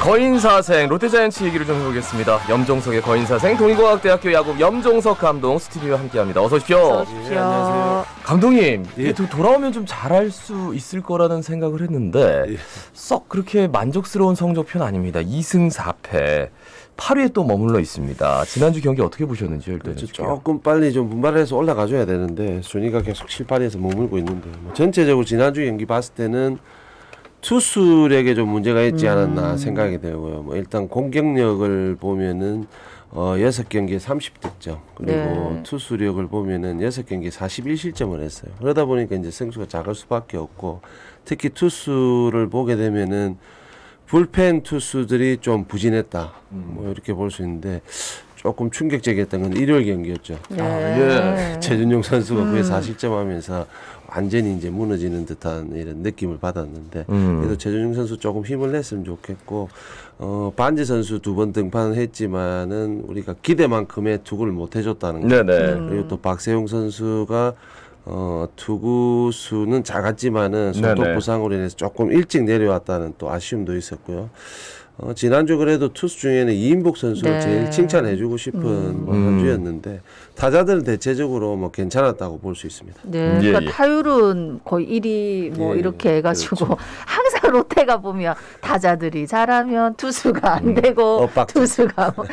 거인사생 롯데자이언츠 얘기를 좀 해보겠습니다. 염종석의 거인사생 동의과학대학교 야구 염종석 감독 스튜디오와 함께합니다. 어서 오십시오. 어서 오십시오. 예, 안녕하세요. 감독님, 예. 돌아오면 좀 잘할 수 있을 거라는 생각을 했는데 예. 썩 그렇게 만족스러운 성적표는 아닙니다. 2승 4패. 8위에 또 머물러 있습니다. 지난주 경기 어떻게 보셨는지요? 일단 그렇죠. 조금 빨리 좀 분발해서 올라가줘야 되는데 순위가 계속 7, 8위에서 머물고 있는데 전체적으로 지난주 경기 봤을 때는 투수력에 좀 문제가 있지 않았나 생각이 되고요. 일단 공격력을 보면은 6경기에 30득점 그리고 네. 투수력을 보면은 6경기에 41실점을 했어요. 그러다 보니까 이제 승수가 작을 수밖에 없고 특히 투수를 보게 되면은 불펜 투수들이 좀 부진했다. 뭐 이렇게 볼 수 있는데 조금 충격적이었던 건 일요일 경기였죠. 네. 최준용 선수가 9회 4실점하면서 완전히 이제 무너지는 듯한 이런 느낌을 받았는데 그래도 최준용 선수 조금 힘을 냈으면 좋겠고 반지 선수 2번 등판했지만은 우리가 기대만큼의 투구를 못 해줬다는 거. 네네. 그리고 또 박세용 선수가 투구 수는 작았지만은 손톱 네네. 부상으로 인해서 조금 일찍 내려왔다는 또 아쉬움도 있었고요. 지난주 그래도 투수 중에는 이인복 선수를 네. 제일 칭찬해주고 싶은 뭐 한 주였는데 타자들은 대체적으로 뭐 괜찮았다고 볼 수 있습니다. 네, 예, 그러니까 예. 타율은 거의 1위 뭐 예, 이렇게 해가지고 그렇죠. 항상 롯데가 보면 타자들이 잘하면 투수가 안 되고 엇박자. 투수가 뭐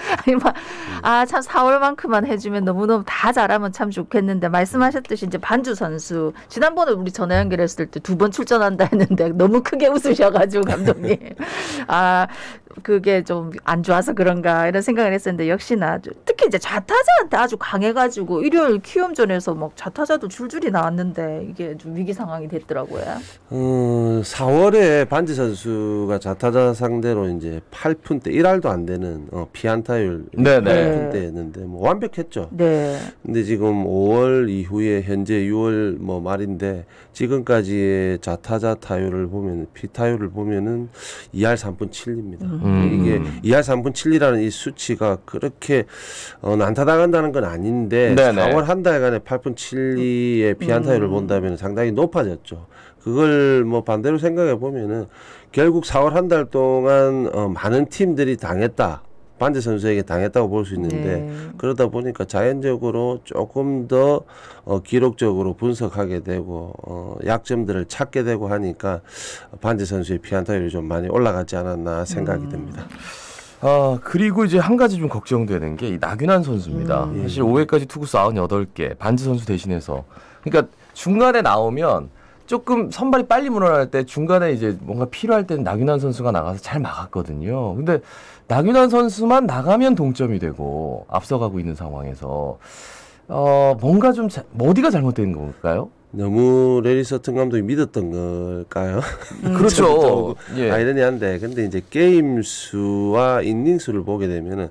아니 참 4월만큼만 해주면 너무너무 다 잘하면 참 좋겠는데 말씀하셨듯이 이제 반주 선수 지난번에 우리 전화 연결했을 때 2번 출전한다 했는데 너무 크게 웃으셔가지고 감독님 그게 좀 안 좋아서 그런가 이런 생각을 했었는데 역시나 특히 이제 좌타자한테 아주 강해가지고 일요일 키움전에서 막 좌타자도 줄줄이 나왔는데 이게 좀 위기 상황이 됐더라고요. 4월에 반지 선수가 좌타자 상대로 이제 8푼대 1할도 안 되는 피안타율 네네. 8푼대였는데 뭐 완벽했죠. 네. 근데 지금 5월 이후에 현재 6월 뭐 말인데 지금까지의 좌타자 타율을 보면 피타율을 보면은 2할 3푼 7입니다. 이게 2할 3푼 7이라는 이 수치가 그렇게 난타당한다는 건 아닌데 네네. 4월 한 달간의 8푼 7리의 피안타율을 본다면 상당히 높아졌죠. 그걸 뭐 반대로 생각해 보면은 결국 4월 한 달 동안 많은 팀들이 당했다. 반지 선수에게 당했다고 볼 수 있는데 네. 그러다 보니까 자연적으로 조금 더 기록적으로 분석하게 되고 약점들을 찾게 되고 하니까 반지 선수의 피안타율이 좀 많이 올라가지 않았나 생각이 듭니다. 그리고 이제 한 가지 좀 걱정되는 게 이 나균환 선수입니다. 사실 5회까지 투구수 98개 반지 선수 대신해서 그러니까 중간에 나오면 조금 선발이 빨리 물어날 때 중간에 이제 뭔가 필요할 때는 나균환 선수가 나가서 잘 막았거든요. 근데 나균환 선수만 나가면 동점이 되고 앞서가고 있는 상황에서 뭔가 좀 어디가 잘못된 걸까요? 너무 레리 서튼 감독이 믿었던 걸까요? 그렇죠. 예. 아이러니한데 근데 이제 게임 수와 이닝 수를 보게 되면은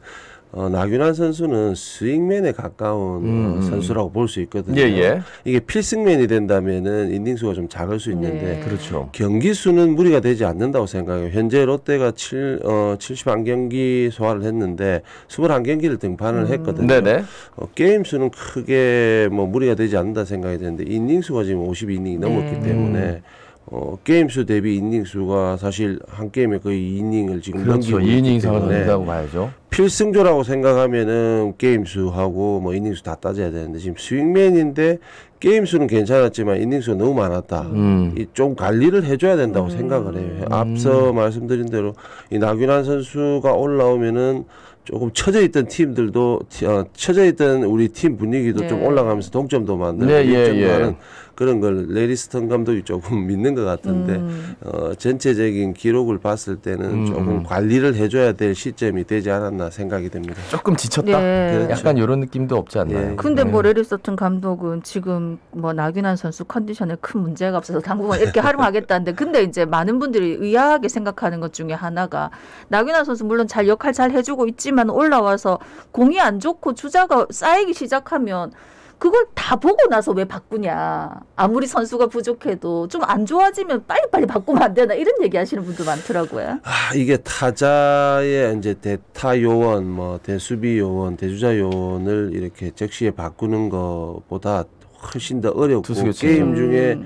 나균환 선수는 스윙맨에 가까운 선수라고 볼 수 있거든요. 예. 이게 필승맨이 된다면은 이닝 수가 좀 작을 수 있는데 네. 그렇죠. 경기 수는 무리가 되지 않는다고 생각해요. 현재 롯데가 71경기 소화를 했는데 21경기를 등판을 했거든요. 네네. 게임 수는 크게 뭐 무리가 되지 않는다 생각이 되는데 이닝 수가 지금 52이닝이 넘었기 때문에 게임 수 대비 이닝 수가 사실 한 게임에 거의 2이닝을 지금 그렇죠. 넘기고 2이닝 있기 이상을 때문에 넘긴다고 봐야죠. 필승조라고 생각하면은 게임 수하고 뭐 이닝 수 다 따져야 되는데 지금 스윙맨인데 게임 수는 괜찮았지만 이닝 수가 너무 많았다. 이 좀 관리를 해줘야 된다고 생각을 해요. 앞서 말씀드린 대로 이 나균환 선수가 올라오면은 조금 처져 있던 팀들도 처져 있던 우리 팀 분위기도 네. 좀 올라가면서 동점도 만들고 네, 득점도 하는 그런 걸 레리 스턴 감독이 조금 믿는 것 같은데 전체적인 기록을 봤을 때는 조금 관리를 해줘야 될 시점이 되지 않았나 생각이 됩니다. 조금 지쳤다. 네. 그렇죠. 약간 이런 느낌도 없지 않나요? 예. 근데 뭐 레리 서튼 감독은 지금 뭐 나균환 선수 컨디션에 큰 문제가 없어서 당분간 이렇게 활용하겠다는데 근데 이제 많은 분들이 의아하게 생각하는 것 중에 하나가 나균환 선수 물론 잘 역할 잘 해주고 있지만 올라와서 공이 안 좋고 주자가 쌓이기 시작하면 그걸 다 보고 나서 왜 바꾸냐. 아무리 선수가 부족해도 좀 안 좋아지면 빨리빨리 바꾸면 안 되나 이런 얘기 하시는 분도 많더라고요. 이게 타자의 이제 대타 요원, 뭐 대수비 요원, 대주자 요원을 이렇게 적시에 바꾸는 것보다 훨씬 더 어렵고 투수교체. 게임 중에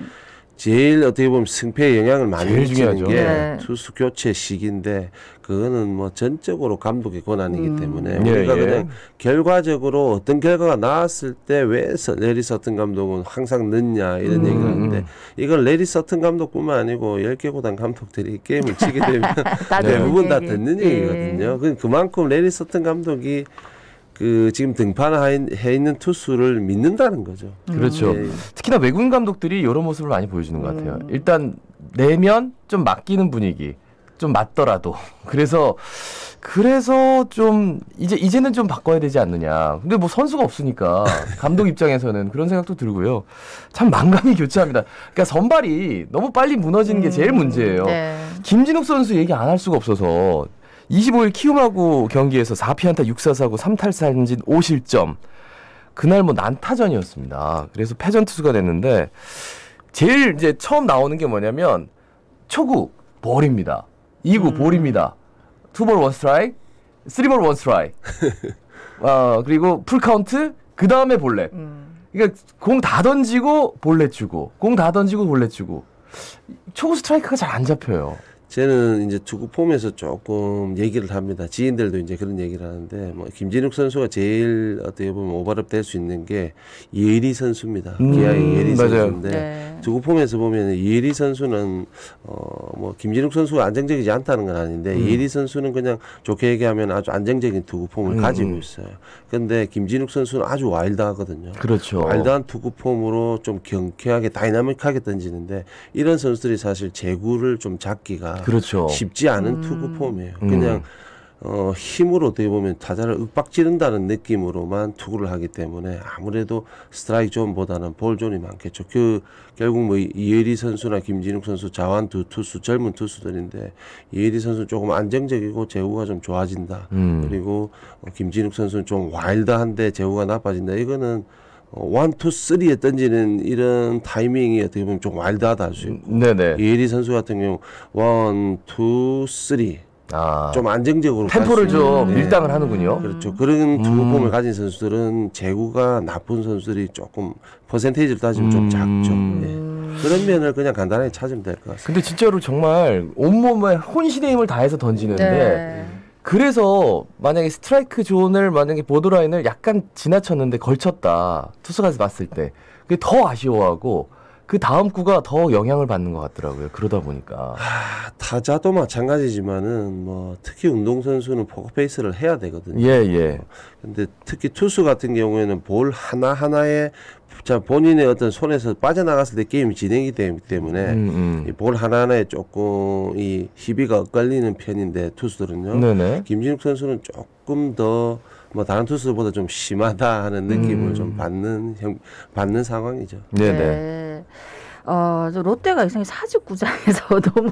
제일 어떻게 보면 승패에 영향을 많이 제일 미치는 중요하죠. 게 네. 투수 교체 시기인데 그거는 뭐 전적으로 감독의 권한이기 때문에 예, 우리가 예. 그냥 결과적으로 어떤 결과가 나왔을 때 왜 레리 서튼 감독은 항상 늦냐 이런 얘기를 하는데 이건 레리 서튼 감독뿐만 아니고 10개 구단 감독들이 게임을 치게 되면 대부분 다 듣는 얘기거든요. 그만큼 레리 서튼 감독이 그 지금 등판해 있는 투수를 믿는다는 거죠. 그렇죠. 예. 특히나 외국인 감독들이 이런 모습을 많이 보여주는 것 같아요. 일단 내면 좀 맡기는 분위기, 좀 맞더라도. 그래서 좀 이제는 좀 바꿔야 되지 않느냐. 근데 뭐 선수가 없으니까 감독 입장에서는 그런 생각도 들고요. 참 만감이 교차합니다. 그러니까 선발이 너무 빨리 무너지는 게 제일 문제예요. 네. 김진욱 선수 얘기 안 할 수가 없어서 25일 키움하고 경기에서 4피안타 6사사고 3탈삼진 5실점. 그날 뭐 난타전이었습니다. 그래서 패전 투수가 됐는데 제일 이제 처음 나오는 게 뭐냐면 초구 볼입니다. 2구 볼입니다. 2볼 1스트라이크, 3볼 1스트라이크. 그리고 풀카운트, 그 다음에 볼넷. 그러니까 공 다 던지고 볼넷 주고, 공 다 던지고 볼넷 주고. 초구 스트라이크가 잘 안 잡혀요. 저는 이제 투구 폼에서 조금 얘기를 합니다. 지인들도 이제 그런 얘기를 하는데, 뭐, 김진욱 선수가 제일 어떻게 보면 오버랩 될 수 있는 게 이혜리 선수입니다. 기아의 이혜리 선수인데, 네. 투구 폼에서 보면 이혜리 선수는, 뭐, 김진욱 선수가 안정적이지 않다는 건 아닌데, 이혜리 선수는 그냥 좋게 얘기하면 아주 안정적인 투구 폼을 가지고 있어요. 근데 김진욱 선수는 아주 와일드하거든요. 그렇죠. 와일드한 투구 폼으로 좀 경쾌하게 다이나믹하게 던지는데, 이런 선수들이 사실 제구를 좀 잡기가 그렇죠. 쉽지 않은 투구 폼이에요. 그냥 힘으로 어떻게 보면 타자를 윽박지른다는 느낌으로만 투구를 하기 때문에 아무래도 스트라이크 존보다는 볼 존이 많겠죠. 결국 뭐 이혜리 선수나 김진욱 선수 자완 두 투수 젊은 투수들인데 이혜리 선수는 조금 안정적이고 제구가 좀 좋아진다. 그리고 김진욱 선수는 좀 와일드한데 제구가 나빠진다. 이거는 1, 2, 3에 던지는 이런 타이밍이 어떻게 보면 좀 와일드하다 할 수 있고 네네. 이혜리 선수 같은 경우 1, 2, 3 좀 안정적으로 템포를 갈수 좀 있는, 밀당을 하는군요. 그렇죠. 그런 투구 폼을 가진 선수들은 제구가 나쁜 선수들이 조금 퍼센테이지를 따지면 좀 작죠. 예. 그런 면을 그냥 간단하게 찾으면 될 것 같습니다. 근데 진짜로 정말 온몸에 혼신의 힘을 다해서 던지는데 네. 그래서 만약에 스트라이크 존을 만약에 보드라인을 약간 지나쳤는데 걸쳤다. 투수가 봤을 때 그게 더 아쉬워하고 그 다음 구가 더 영향을 받는 것 같더라고요. 그러다 보니까. 타자도 마찬가지지만은 뭐 특히 운동선수는 포커페이스를 해야 되거든요. 예. 근데 특히 투수 같은 경우에는 볼 하나하나에 본인의 어떤 손에서 빠져나갔을 때 게임이 진행이 되기 때문에 이 볼 하나하나에 조금 이 희비가 엇갈리는 편인데 투수들은요. 네네. 김진욱 선수는 조금 더 뭐 다른 투수들보다 좀 심하다 하는 느낌을 좀 받는 상황이죠. 네네. 네. 저 롯데가 이상하게 사직구장에서 너무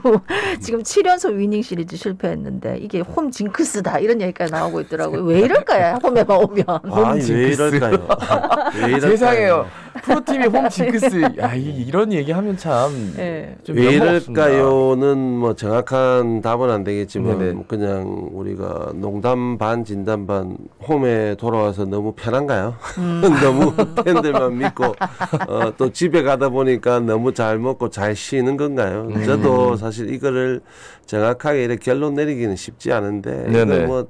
지금 7연속 위닝 시리즈 실패했는데 이게 홈 징크스다 이런 얘기가 나오고 있더라고요. 왜 이럴까요? 홈에만 오면. 왜 이럴까요? 왜 이럴까요? 세상에요. 프로팀이 홈 징크스. 야, 이런 얘기하면 참. 네. 좀 왜 면목없습니다. 이럴까요는 뭐 정확한 답은 안 되겠지만 네네. 그냥 우리가 농담 반 진담 반 홈에 돌아와서 너무 편한가요? 너무 팬들만 믿고 또 집에 가다 보니까 너무 잘 먹고 잘 쉬는 건가요? 저도 사실 이거를 정확하게 이렇게 결론 내리기는 쉽지 않은데 네네. 이거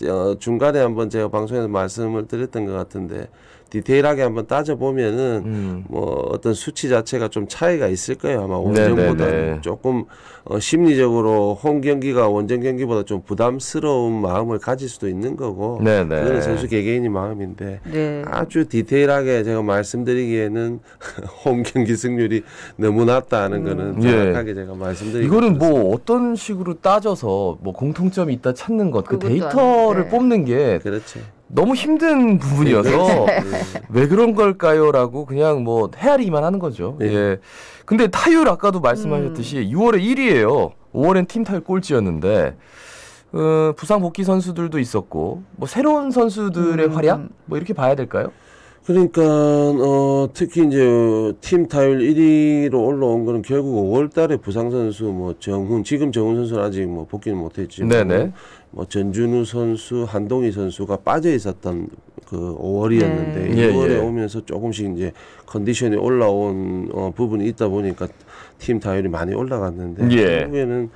뭐 중간에 한번 제가 방송에서 말씀을 드렸던 것 같은데 디테일하게 한번 따져보면은 뭐 어떤 수치 자체가 좀 차이가 있을 거예요. 아마 원정보다 네네네. 조금 심리적으로 홈 경기가 원정 경기보다 좀 부담스러운 마음을 가질 수도 있는 거고 네네. 그거는 선수 개개인의 마음인데 네. 아주 디테일하게 제가 말씀드리기에는 홈 경기 승률이 너무 낮다는 거는 정확하게 제가 말씀드리고 이거는 뭐 어떤 식으로 따져서 뭐 공통점이 있다 찾는 것, 그 그것도 데이터를 아닌데. 뽑는 게 그렇죠. 너무 힘든 부분이어서 왜 그런 걸까요라고 그냥 뭐 헤아리기만 하는 거죠. 네. 예. 근데 타율 아까도 말씀하셨듯이 6월에 1위예요. 5월엔 팀 타율 꼴찌였는데 부상 복귀 선수들도 있었고 뭐 새로운 선수들의 활약 뭐 이렇게 봐야 될까요? 그러니까 특히 이제 팀 타율 1위로 올라온 거는 결국 5월달에 부상 선수 뭐 지금 정훈 선수는 아직 뭐 복귀는 못했지만 네네. 뭐 전준우 선수, 한동희 선수가 빠져 있었던 그 5월이었는데 네. 6월에 오면서 조금씩 이제 컨디션이 올라온 부분이 있다 보니까 팀 타율이 많이 올라갔는데 결국에는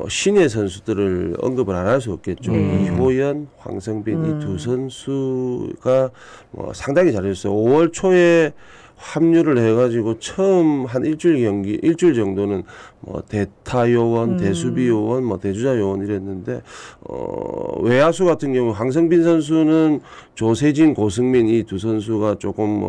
신예 선수들을 언급을 안 할 수 없겠죠. 이호연, 황성빈 이 두 선수가 상당히 잘했어요. 5월 초에 합류를 해가지고 처음 한 일주일 정도는 대타 요원, 대수비 요원, 대주자 요원 이랬는데 외야수 같은 경우 황성빈 선수는 조세진, 고승민 이 두 선수가 조금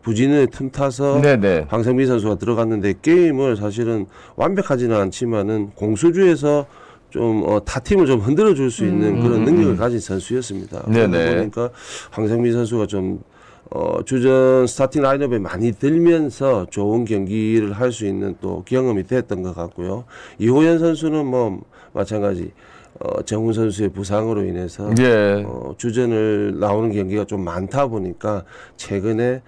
부진을 틈타서 황성빈 선수가 들어갔는데 게임을 사실은 완벽하지는 않지만은 공수주에서 좀 타 팀을 좀 흔들어 줄 수 있는 그런 능력을 가진 선수였습니다. 그러다 보니까 황성빈 선수가 좀 주전 스타팅 라인업에 많이 들면서 좋은 경기를 할 수 있는 또 경험이 됐던 것 같고요. 이호연 선수는 뭐 마찬가지 정훈 선수의 부상으로 인해서 주전을 나오는 경기가 좀 많다 보니까 최근에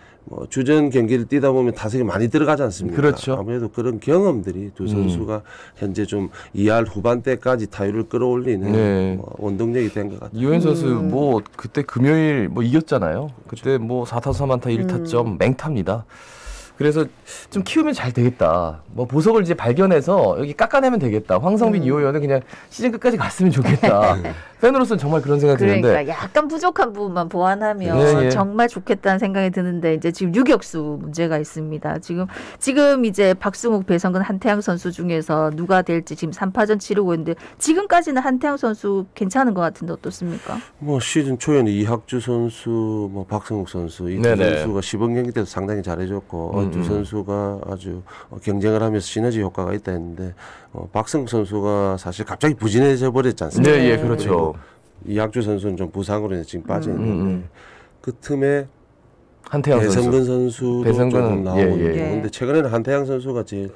주전 경기를 뛰다 보면 타석이 많이 들어가지 않습니까? 그렇죠. 아무래도 그런 경험들이 두 선수가 현재 좀 2할 후반대까지 타율을 끌어올리는 원동력이 된 것 같아요. 이호연 선수 그때 금요일 이겼잖아요. 그때 4타수 3안타 1타점 맹타입니다. 그래서 좀 키우면 잘 되겠다. 보석을 이제 발견해서 여기 깎아내면 되겠다. 황성빈, 이호연은 그냥 시즌 끝까지 갔으면 좋겠다. 팬으로서는 정말 그런 생각이 드는데. 그러니까 약간 부족한 부분만 보완하면 정말 좋겠다는 생각이 드는데 이제 지금 유격수 문제가 있습니다. 지금 이제 박승욱, 배성근, 한태양 선수 중에서 누가 될지 지금 3파전 치르고 있는데 지금까지는 한태양 선수 괜찮은 것 같은데 어떻습니까? 시즌 초에는 이학주 선수, 박승욱 선수 이 두 선수가 시범 경기 때도 상당히 잘해줬고 두 선수가 아주 경쟁을 하면서 시너지 효과가 있다 했는데 박승욱 선수가 사실 갑자기 부진해져 버렸지 않습니까? 네, 그렇죠. 이학주 선수는 좀 부상으로 인해서 지금 빠져 있는데 그 틈에 한태양 배성근 선수도 조금 나오고 있고 근데 최근에는 한태양 선수가 제일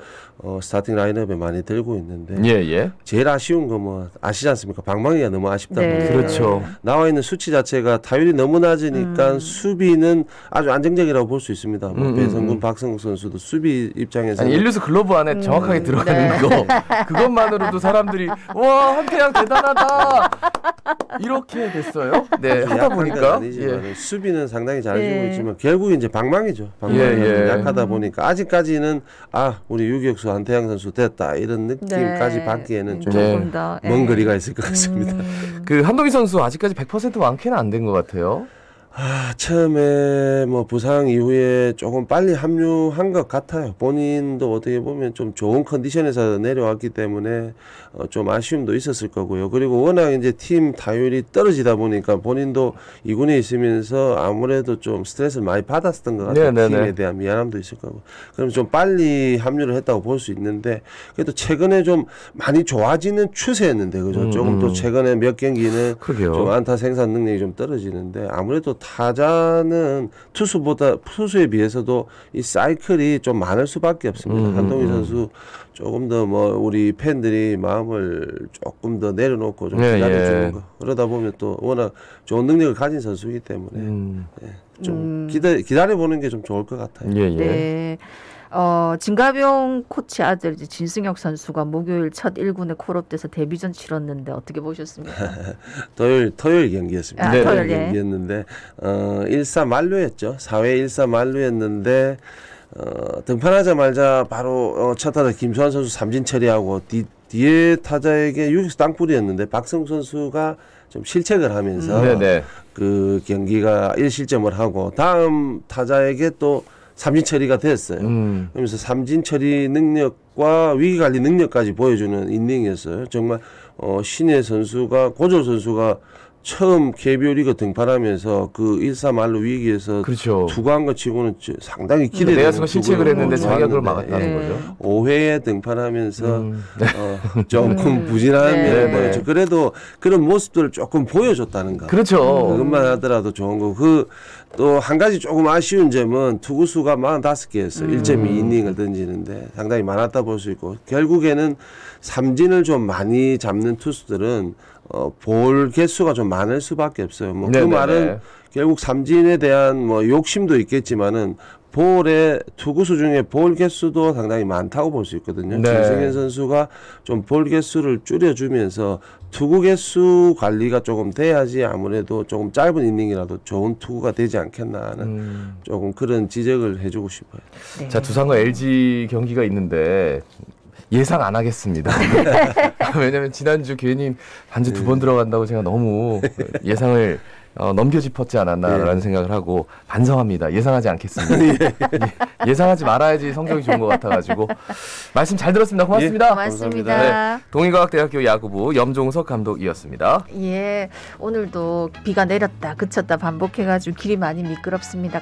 스타팅 라인업에 많이 들고 있는데 제일 아쉬운 거 아시지 않습니까? 방망이가 너무 아쉽다 보니까 그렇죠. 나와 있는 수치 자체가 타율이 너무 낮으니까 수비는 아주 안정적이라고 볼 수 있습니다. 배성근, 박성국 선수도 수비 입장에서 1루수 글러브 안에 정확하게 들어가는 거 그것만으로도 사람들이 와 한태양 대단하다 이렇게 됐어요. 하다 보니까 수비는 상당히 잘해주고 있지만 결국 이제 방망이죠. 방망이가 약하다 보니까 아직까지는 우리 유격수 한태양 선수 됐다 이런 느낌까지 받기에는 좀 먼 거리가 있을 것 같습니다. 그 한동희 선수 아직까지 100% 완쾌는 안 된 것 같아요. 처음에 부상 이후에 조금 빨리 합류한 것 같아요. 본인도 어떻게 보면 좀 좋은 컨디션에서 내려왔기 때문에 좀 아쉬움도 있었을 거고요. 그리고 워낙 이제 팀 타율이 떨어지다 보니까 본인도 2군에 있으면서 아무래도 좀 스트레스를 많이 받았었던 것 같아요. 팀에 대한 미안함도 있을 거고. 그럼 좀 빨리 합류를 했다고 볼 수 있는데 그래도 최근에 좀 많이 좋아지는 추세였는데 그죠? 조금 또 최근에 몇 경기는 좀 안타 생산 능력이 좀 떨어지는데 아무래도 타자는 투수에 비해서도 이 사이클이 좀 많을 수밖에 없습니다. 한동희 선수 조금 더 우리 팬들이 마음을 조금 더 내려놓고 좀 기다려주는 거. 그러다 보면 또 워낙 좋은 능력을 가진 선수이기 때문에 좀 기다려보는 게 좀 좋을 것 같아요. 진가병 코치 아들 진승혁 선수가 목요일 첫 1군에 콜업돼서 데뷔전 치렀는데 어떻게 보셨습니까? 토요일 경기였습니다. 토요일 경기였는데 1사 만루였죠. 4회 1사 만루였는데 등판하자마자 바로 첫 타자 김수환 선수 삼진 처리하고 뒤에 타자에게 유격수 땅볼이었는데 박성욱 선수가 좀 실책을 하면서 그 경기가 1실점을 하고 다음 타자에게 또 삼진 처리가 됐어요. 그러면서 삼진 처리 능력과 위기 관리 능력까지 보여주는 이닝이었어요. 정말 신예 선수가 고졸 선수가 처음 KBO 리그 등판하면서 그 1사 말로 위기에서 투구한 것 치고는 상당히 기대되는 내야수가 실책을 했는데 자기가 그걸 막았다는 거죠. 5회에 등판하면서 조금 부진하면 보였죠. 그래도 그런 모습들을 조금 보여줬다는 거. 그것만 하더라도 좋은 거고 또 한 가지 조금 아쉬운 점은 투구수가 45개였어요. 1.2이닝을 던지는데 상당히 많았다 볼 수 있고 결국에는 삼진을 좀 많이 잡는 투수들은 볼 개수가 좀 많을 수밖에 없어요. 그 말은 결국 삼진에 대한 욕심도 있겠지만은 볼의 투구수 중에 볼 개수도 상당히 많다고 볼 수 있거든요. 네. 김승현 선수가 좀 볼 개수를 줄여주면서 투구 개수 관리가 조금 돼야지 아무래도 조금 짧은 이닝이라도 좋은 투구가 되지 않겠나 하는 조금 그런 지적을 해주고 싶어요. 네. 자, 두산과 LG 경기가 있는데 예상 안 하겠습니다. 왜냐면 지난주 괜히 반지 2번 들어간다고 제가 너무 예상을 넘겨짚었지 않았나라는 생각을 하고 반성합니다. 예상하지 않겠습니다. 예상하지 말아야지 성적이 좋은 것 같아가지고 말씀 잘 들었습니다. 고맙습니다. 고맙습니다. 네, 동의과학대학교 야구부 염종석 감독이었습니다. 예, 오늘도 비가 내렸다 그쳤다 반복해가지고 길이 많이 미끄럽습니다.